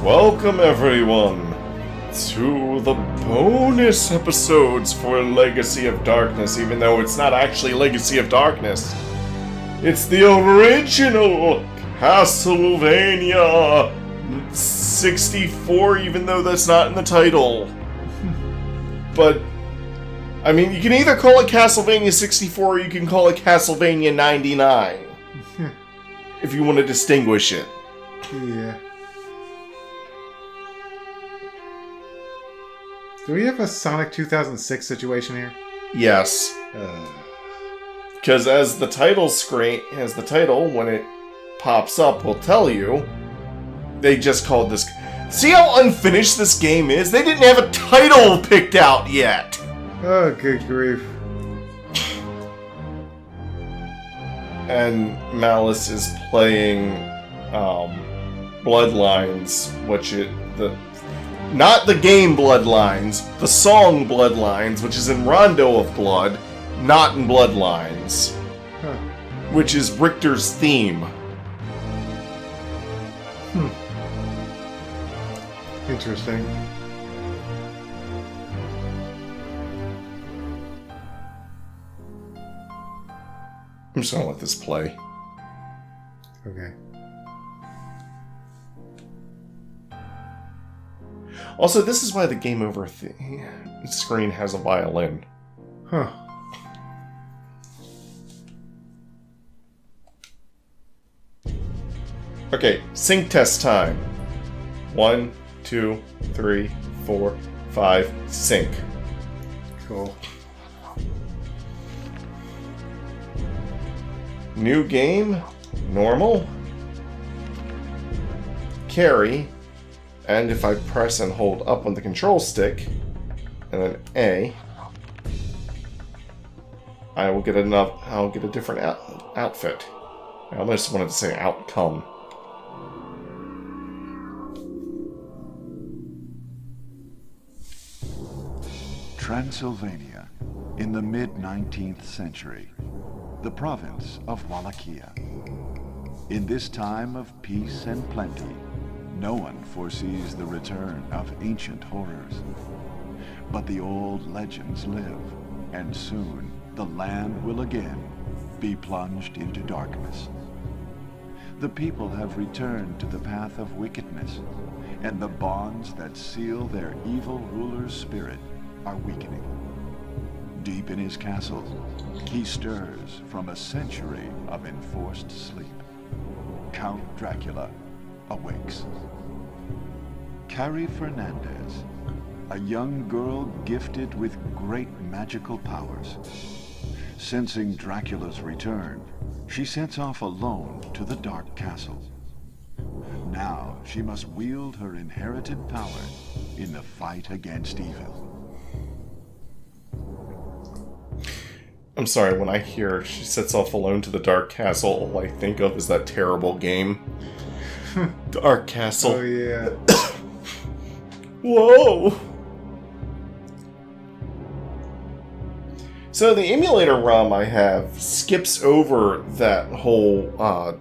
Welcome everyone to the bonus episodes for Legacy of Darkness, even though it's not actually Legacy of Darkness. It's the original Castlevania 64, even though that's not in the title. But, I mean, you can either call it Castlevania 64 or you can call it Castlevania 99. If you want to distinguish it. Yeah. Do we have a Sonic 2006 situation here? Yes. Because as the title, when it pops up, will tell you, they just called this... See how unfinished this game is? They didn't have a title picked out yet! Oh, good grief. And Malice is playing Bloodlines, not the game Bloodlines, the song Bloodlines, which is in Rondo of Blood, not in Bloodlines, which is Richter's theme. Interesting. I'm just gonna let this play. Okay. Also, this is why the Game Over screen has a violin. Huh. Okay, sync test time. 1, 2, 3, 4, 5, sync. Cool. New game, normal, carry, and if I press and hold up on the control stick, and then A, I'll get a different outfit. I almost wanted to say outcome. Transylvania, in the mid-19th century, the province of Wallachia. In this time of peace and plenty, no one foresees the return of ancient horrors. But the old legends live, and soon the land will again be plunged into darkness. The people have returned to the path of wickedness, and the bonds that seal their evil ruler's spirit are weakening. Deep in his castle, he stirs from a century of enforced sleep. Count Dracula awakes. Carrie Fernandez, a young girl gifted with great magical powers. Sensing Dracula's return, she sets off alone to the Dark Castle. Now she must wield her inherited power in the fight against evil. I'm sorry, when I hear she sets off alone to the Dark Castle, all I think of is that terrible game. Dark Castle. Oh, yeah. Whoa! So the emulator ROM I have skips over that whole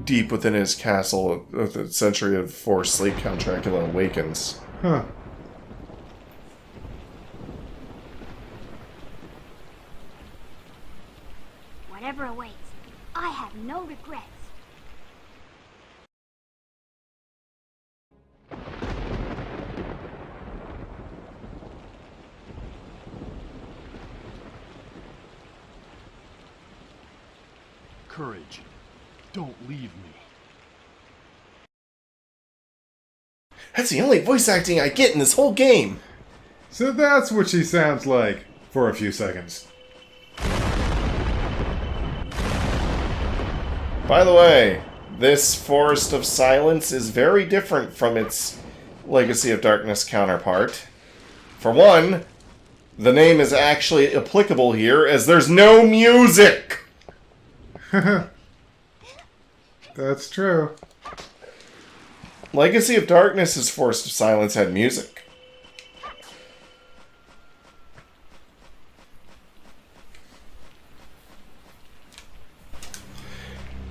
deep within his castle of the century of forced sleep, Count Dracula awakens. Huh. Whatever awaits, I have no regrets. Courage. Don't leave me. That's the only voice acting I get in this whole game! So that's what she sounds like for a few seconds. By the way, this Forest of Silence is very different from its Legacy of Darkness counterpart. For one, the name is actually applicable here as there's no music! That's true. Legacy of Darkness's Forest of Silence had music.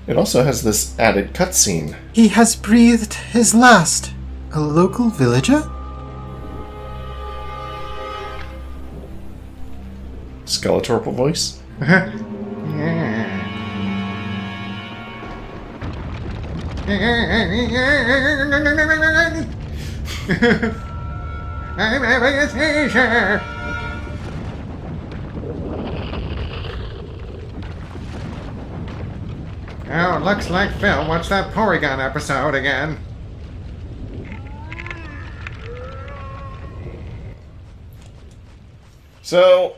It also has this added cutscene. He has breathed his last. A local villager? Skeletorpal voice? I'm having a seizure. Oh, looks like Phil watched that Porygon episode again. So,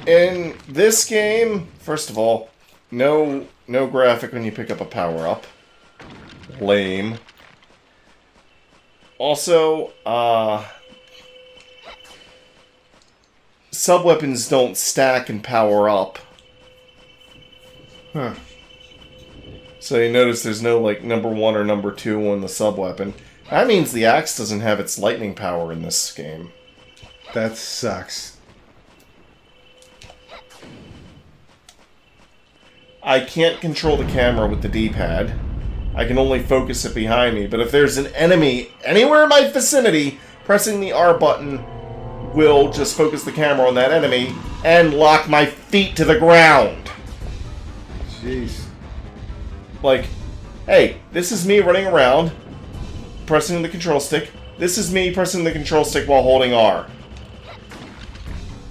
in this game, first of all, no graphic when you pick up a power-up. Lame. Also, sub-weapons don't stack and power up. Huh. So you notice there's no, like, number 1 or number 2 on the sub-weapon. That means the axe doesn't have its lightning power in this game. That sucks. I can't control the camera with the D-pad. I can only focus it behind me, but if there's an enemy anywhere in my vicinity, pressing the R button will just focus the camera on that enemy and lock my feet to the ground. Jeez. Like, hey, this is me running around, pressing the control stick. This is me pressing the control stick while holding R.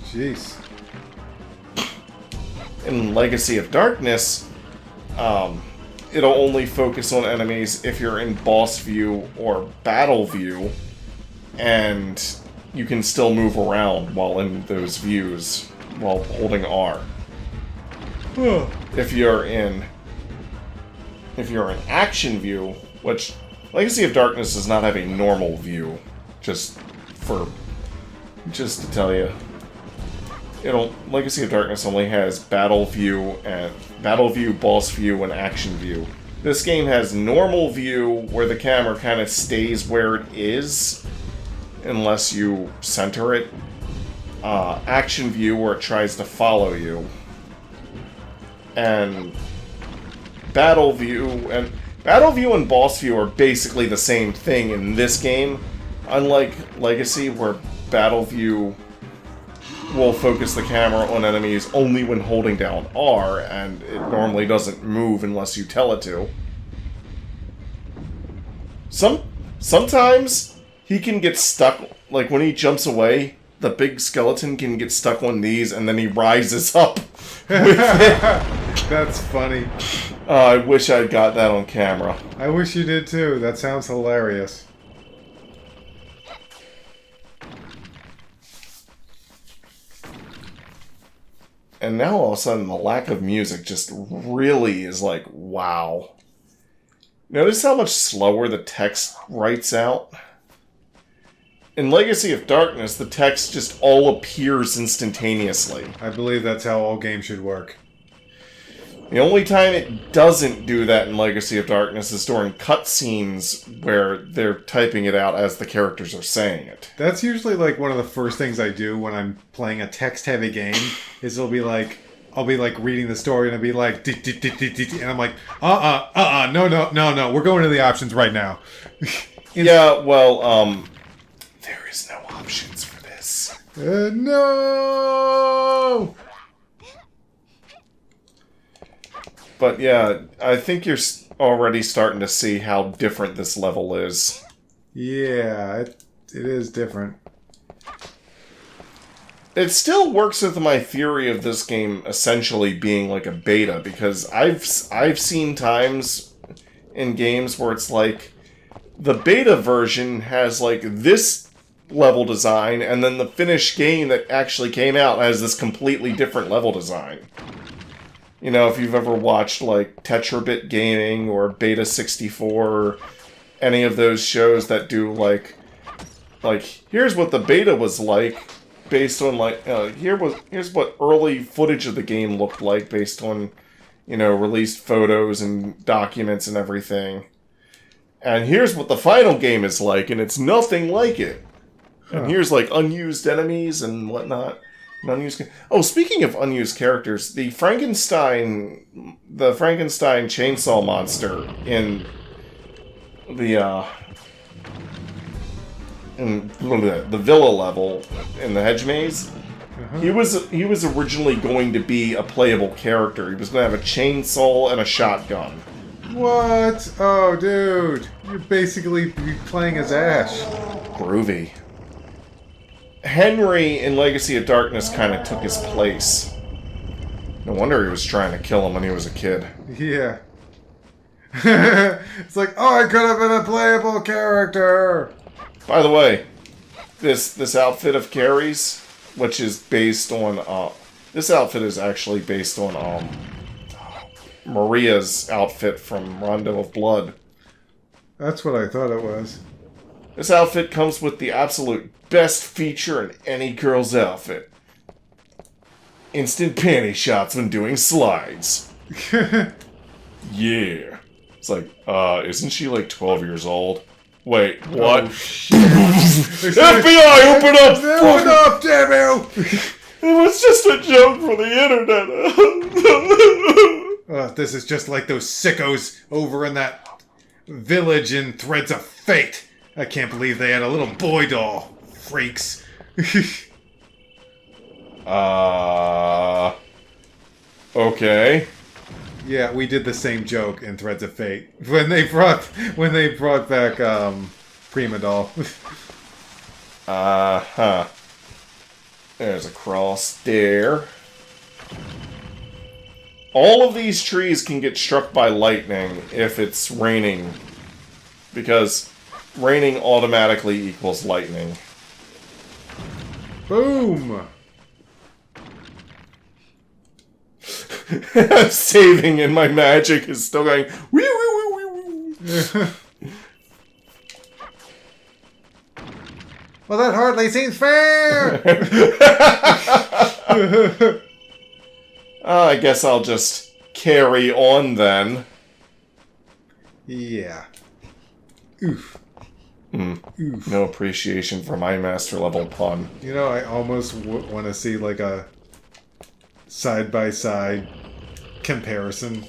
Jeez. In Legacy of Darkness, it'll only focus on enemies if you're in boss view or battle view, and you can still move around while in those views while holding R. If you're in action view, which Legacy of Darkness does not have a normal view, just to tell you. Legacy of Darkness only has battle view, boss view, and action view. This game has normal view, where the camera kind of stays where it is, unless you center it. Action view, where it tries to follow you. And battle view and boss view are basically the same thing in this game, unlike Legacy, where battle view will focus the camera on enemies only when holding down R, and it normally doesn't move unless you tell it to. Sometimes he can get stuck, like when he jumps away, the big skeleton can get stuck on these, and then he rises up with it. That's funny. I wish I'd got that on camera. I wish you did too. That sounds hilarious. And now all of a sudden the lack of music just really is like, wow. Notice how much slower the text writes out? In Legacy of Darkness, the text just all appears instantaneously. I believe that's how all games should work. The only time it doesn't do that in Legacy of Darkness is during cutscenes where they're typing it out as the characters are saying it. That's usually like one of the first things I do when I'm playing a text-heavy game. Is I'll be like reading the story and I'll be like, and I'm like, no, we're going to the options right now. Yeah, well, there is no options for this. No. But yeah, I think you're already starting to see how different this level is. Yeah, it is different. It still works with my theory of this game essentially being like a beta, because I've seen times in games where it's like the beta version has like this level design, and then the finished game that actually came out has this completely different level design. You know, if you've ever watched, like, Tetrabit Gaming or Beta 64 or any of those shows that do, like, here's what the beta was like, based on, like, here's what early footage of the game looked like, based on, you know, released photos and documents and everything. And here's what the final game is like, and it's nothing like it. And here's, like, unused enemies and whatnot. Oh, speaking of unused characters, the Frankenstein chainsaw monster in the in the villa level in the hedge maze, he was originally going to be a playable character. He was going to have a chainsaw and a shotgun. What? Oh, dude. You're basically playing as Ash. Groovy. Henry in Legacy of Darkness kind of took his place. No wonder he was trying to kill him when he was a kid. Yeah. It's like, oh, I could have been a playable character. By the way, this outfit of Carrie's, which is based on, this outfit is actually based on, Maria's outfit from Rondo of Blood. That's what I thought it was. This outfit comes with the absolute best feature in any girl's outfit. Instant panty shots when doing slides. Yeah. It's like, isn't she like 12 years old? Wait, what? Oh, shit. FBI, open up! Open up, damn you! It was just a joke for the internet. This is just like those sickos over in that village in Threads of Fate. I can't believe they had a little boy doll. Freaks. Okay. Yeah, we did the same joke in Threads of Fate when they brought back Prima Doll. There's a cross there. All of these trees can get struck by lightning if it's raining, because raining automatically equals lightning. Boom! Saving and my magic is still going. Wee, wee, wee, wee, wee. Well, that hardly seems fair! I guess I'll just carry on then. Yeah. Oof. Oof. No appreciation for my master level pun. You know, I almost want to see like a side-by-side comparison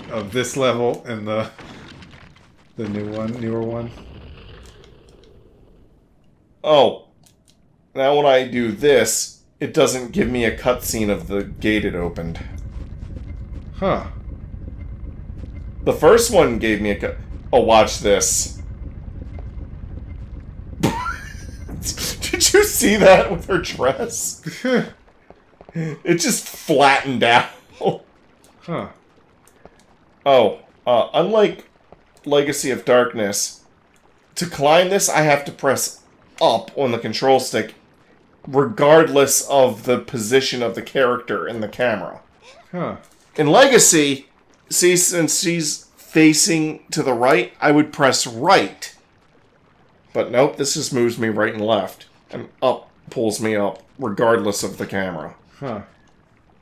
of this level and the newer one. Oh, now when I do this, it doesn't give me a cutscene of the gate it opened. Huh. The first one gave me a cut. Oh, watch this. Did you see that with her dress? It just flattened out. Huh. Oh, unlike Legacy of Darkness, to climb this, I have to press up on the control stick, regardless of the position of the character in the camera. Huh. In Legacy, see, since she's facing to the right, I would press right. But nope, this just moves me right and left. And up pulls me up, regardless of the camera. Huh.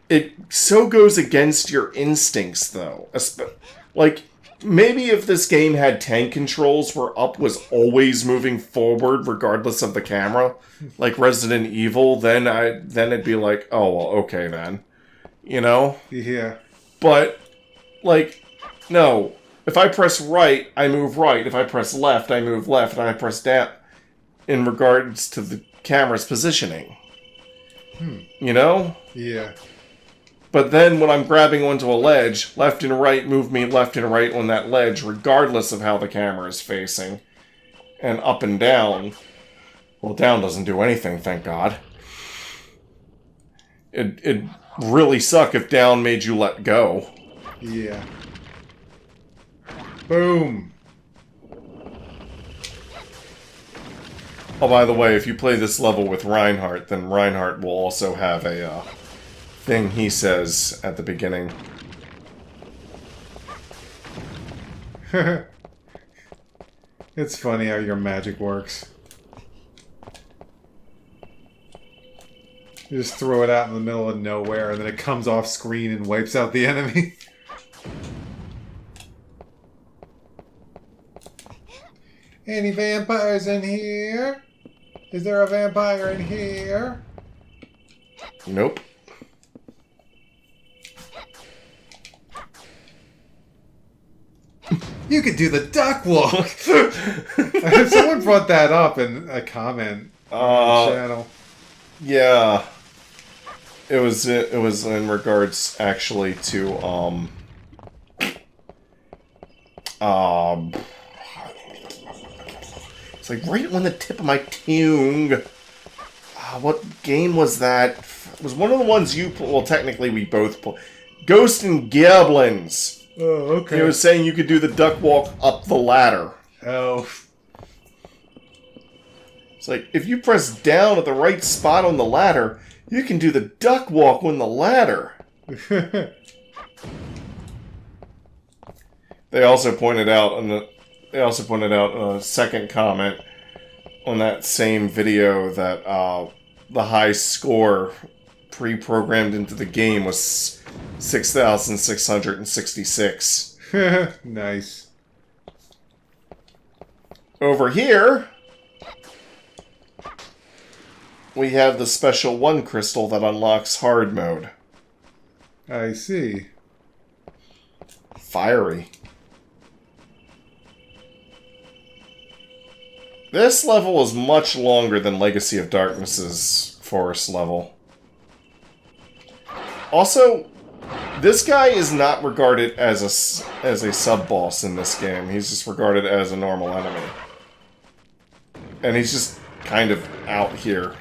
It so goes against your instincts, though. Like, maybe if this game had tank controls where up was always moving forward regardless of the camera, like Resident Evil, then it'd be like, oh, well, okay then. You know? Yeah. But, like, no. If I press right, I move right. If I press left, I move left. And I press down in regards to the camera's positioning. You know? Yeah. But then when I'm grabbing onto a ledge, left and right move me left and right on that ledge, regardless of how the camera is facing. And up and down, well, down doesn't do anything, thank God. It'd really suck if down made you let go. Yeah. Boom. Oh, by the way, if you play this level with Reinhardt, then Reinhardt will also have a thing he says at the beginning. It's funny how your magic works. You just throw it out in the middle of nowhere and then it comes off screen and wipes out the enemy. Any vampires in here? Is there a vampire in here? Nope. You could do the duck walk. Someone brought that up in a comment on the channel. Yeah. It was in regards actually to it's like right on the tip of my tongue. What game was that? It was one of the ones you well, technically we both played. Ghost and Goblins. Oh, okay. It was saying you could do the duck walk up the ladder. Oh. It's like, if you press down at the right spot on the ladder, you can do the duck walk on the ladder. They also pointed out in a second comment on that same video that the high score pre-programmed into the game was 6,666. Nice. Over here, we have the special 1 crystal that unlocks hard mode. I see. Fiery. This level is much longer than Legacy of Darkness's forest level. Also, this guy is not regarded as a sub-boss in this game. He's just regarded as a normal enemy. And he's just kind of out here.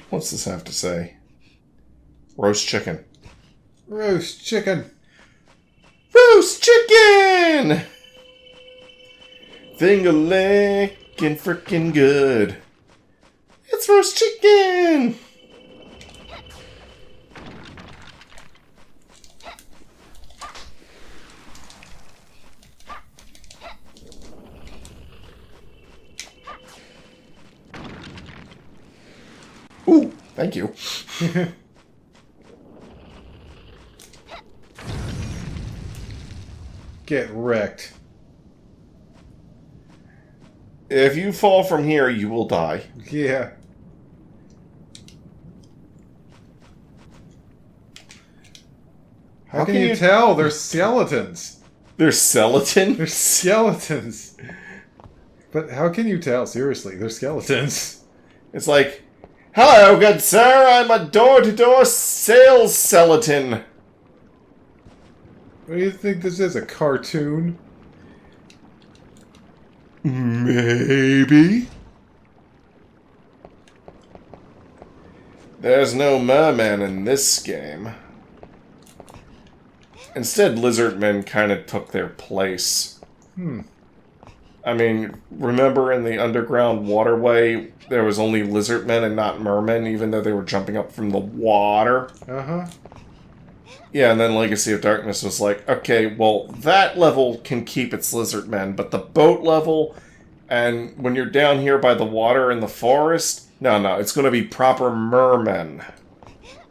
What's this have to say? Roast chicken. Roast chicken. Roast chicken! Thing-a-lickin' frickin' good. It's roast chicken! Ooh, thank you. Get wrecked. If you fall from here, you will die. Yeah. How can you tell? They're skeletons. They're skeleton? They're skeletons. But how can you tell? Seriously, they're skeletons. It's like, hello, good sir, I'm a door-to-door sales skeleton. What do you think this is? A cartoon? Maybe. There's no merman in this game. Instead, lizardmen kind of took their place. I mean, remember in the underground waterway, there was only lizardmen and not mermen, even though they were jumping up from the water? Uh-huh. Yeah, and then Legacy of Darkness was like, okay, well, that level can keep its lizardmen, but the boat level, and when you're down here by the water in the forest, no, it's going to be proper mermen.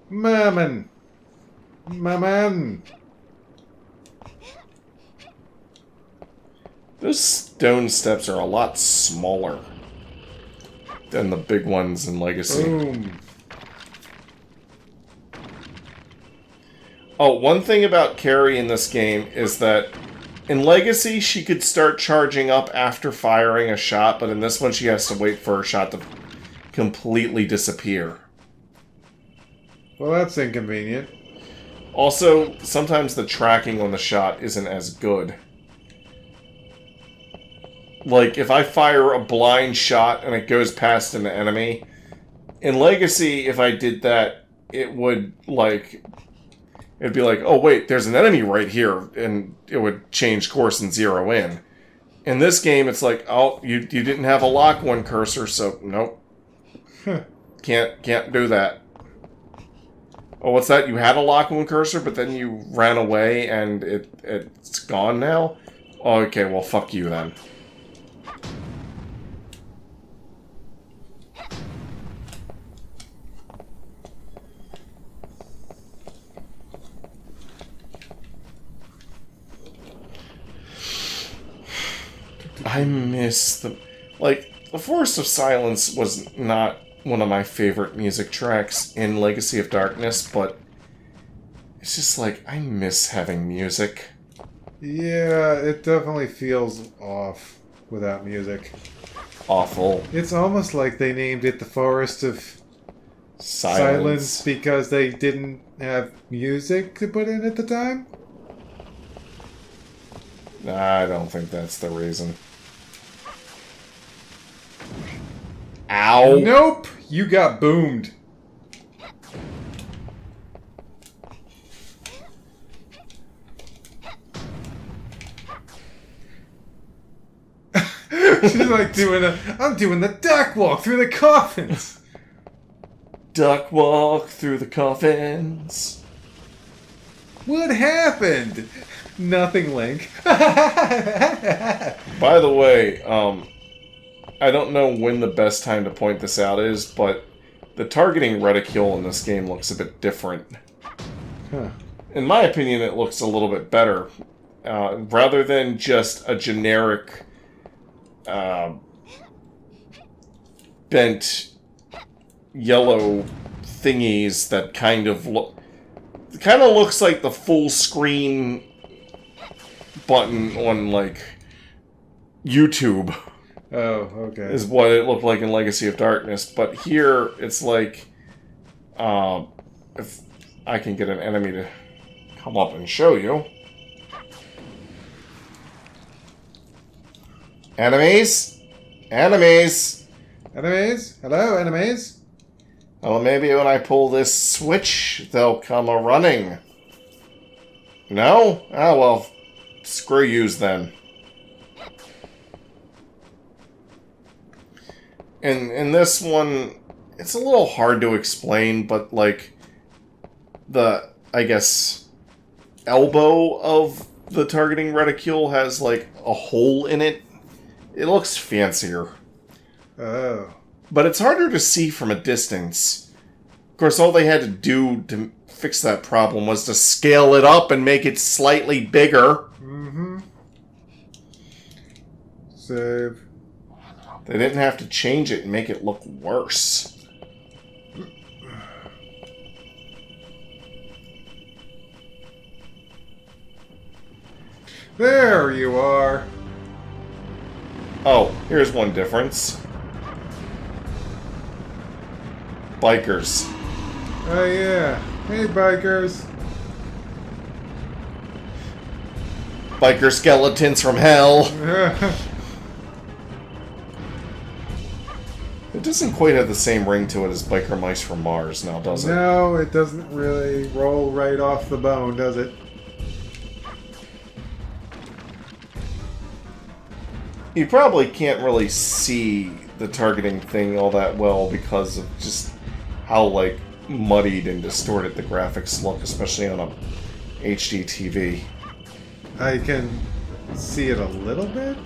Merman. Merman. Those stone steps are a lot smaller than the big ones in Legacy. Boom. Oh, one thing about Carrie in this game is that in Legacy, she could start charging up after firing a shot, but in this one, she has to wait for her shot to completely disappear. Well, that's inconvenient. Also, sometimes the tracking on the shot isn't as good. Like, if I fire a blind shot and it goes past an enemy, in Legacy, if I did that, it would, like... It'd be like, oh wait, there's an enemy right here, and it would change course and zero in. In this game, it's like, oh, you didn't have a lock one cursor, so nope. Can't do that. Oh, what's that? You had a lock one cursor, but then you ran away and it's gone now? Oh, okay, well fuck you then. I miss the... Like, the Forest of Silence was not one of my favorite music tracks in Legacy of Darkness, but it's just like, I miss having music. Yeah, it definitely feels off without music. Awful. It's almost like they named it the Forest of Silence because they didn't have music to put in at the time? I don't think that's the reason. Ow! Nope! You got boomed. She's like I'm doing the duck walk through the coffins. Duck walk through the coffins. What happened? Nothing, Link. By the way, I don't know when the best time to point this out is, but the targeting reticule in this game looks a bit different. Huh. In my opinion, it looks a little bit better. Rather than just a generic bent yellow thingies that kind of looks like the full screen button on like YouTube. Oh, okay. Is what it looked like in Legacy of Darkness, but here it's like if I can get an enemy to come up and show you. Enemies? Enemies! Enemies? Hello, enemies? Well, maybe when I pull this switch, they'll come a-running. No? Oh, well, screw yous then. In this one, it's a little hard to explain, but, like, the, I guess, elbow of the targeting reticule has, like, a hole in it. It looks fancier. Oh. But it's harder to see from a distance. Of course, all they had to do to fix that problem was to scale it up and make it slightly bigger. Mm-hmm. Save. They didn't have to change it and make it look worse. There you are. Oh, here's one difference. Bikers. Oh yeah. Hey, bikers. Biker skeletons from hell. It doesn't quite have the same ring to it as Biker Mice from Mars now, does it? No, it doesn't really roll right off the bone, does it? You probably can't really see the targeting thing all that well because of just how, like, muddied and distorted the graphics look, especially on a HD TV. I can see it a little bit.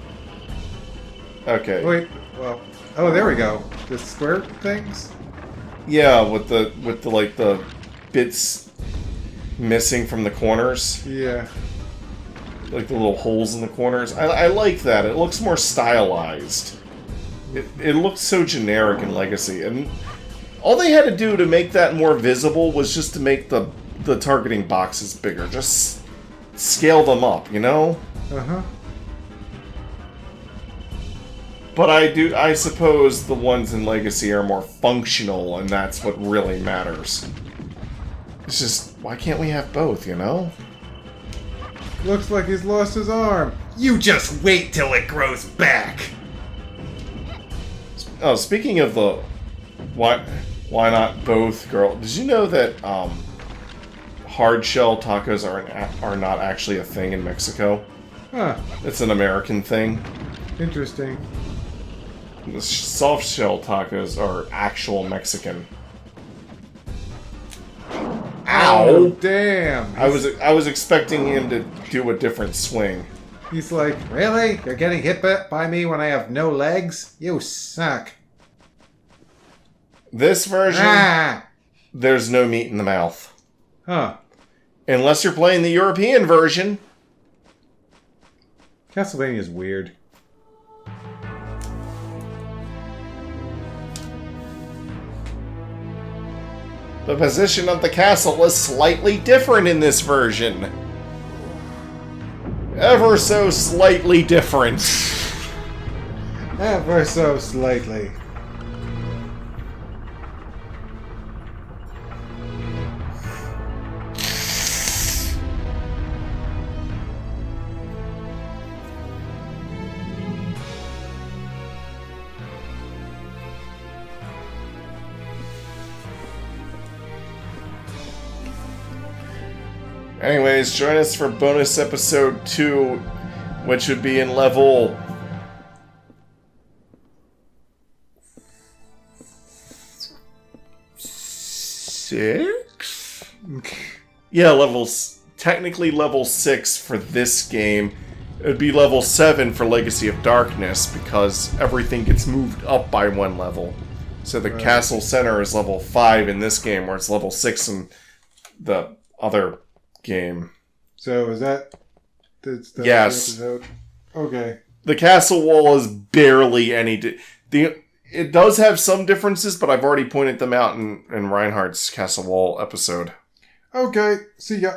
Okay. Wait, well, oh, there we go. The square things. Yeah, with the like the bits missing from the corners, Yeah. like the little holes in the corners. I like that. It looks more stylized. It looks so generic in Legacy, and all they had to do to make that more visible was just to make the targeting boxes bigger. Just scale them up, you know? Uh-huh. But I suppose the ones in Legacy are more functional, and that's what really matters. It's just, why can't we have both, you know? Looks like he's lost his arm. You just wait till it grows back. Oh, speaking of the why not both, girl? Did you know that hard shell tacos are not actually a thing in Mexico? Huh. It's an American thing. Interesting. The soft shell tacos are actual Mexican. Oh, Ow! damn. I was expecting him to do a different swing. He's like, really? You're getting hit by me when I have no legs? You suck. This version, Ah! there's no meat in the mouth. Huh. Unless you're playing the European version. Castlevania is weird. The position of the castle is slightly different in this version. Ever so slightly different. Ever so slightly. Anyways, join us for bonus episode 2, which would be in level... six? Yeah, technically level 6 for this game. It would be level 7 for Legacy of Darkness, because everything gets moved up by 1 level. So the Castle Center is level 5 in this game, where it's level 6 in the other game. So is that... That's the yes. episode? Okay. The castle wall is barely any... It does have some differences, but I've already pointed them out in Reinhardt's castle wall episode. Okay, see ya.